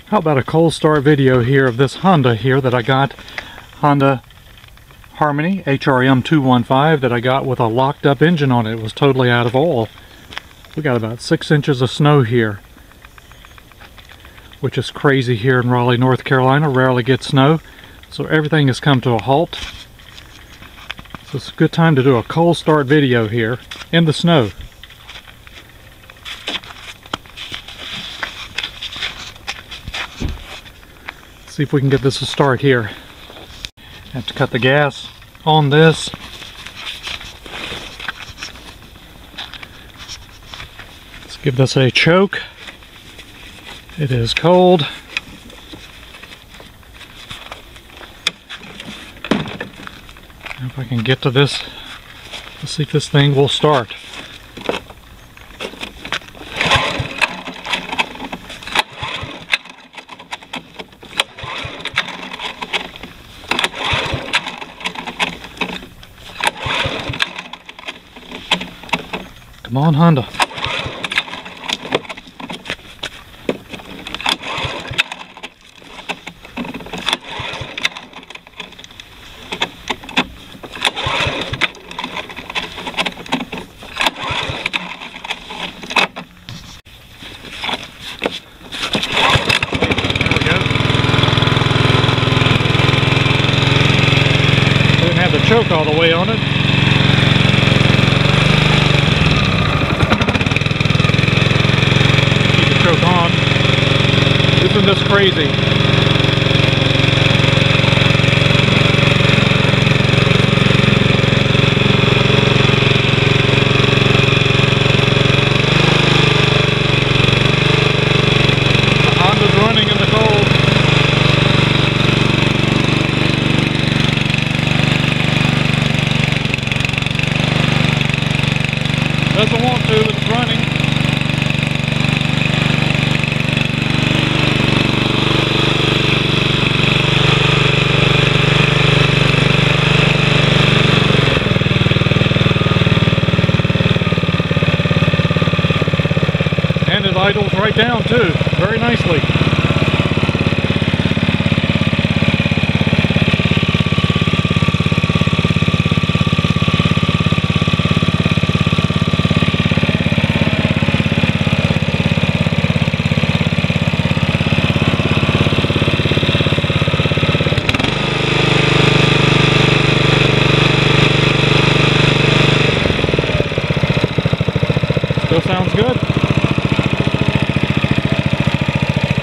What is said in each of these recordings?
How about a cold start video here of this Honda here that I got, Honda Harmony HRM215 that I got with a locked up engine on it. It was totally out of oil. We got about 6 inches of snow here, which is crazy here in Raleigh, North Carolina. Rarely get snow, so everything has come to a halt. So it's a good time to do a cold start video here in the snow. See if we can get this to start here. Have to cut the gas on this. Let's give this a choke. It is cold. If I can get to this, let's see if this thing will start. Come on, Honda. Choke all the way on it. Keep the choke on. Isn't this crazy? The Honda's running in the cold. Doesn't want to, but it's running. And it idles right down too, very nicely. Still sounds good.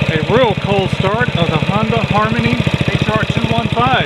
A real cold start of the Honda Harmony HR215.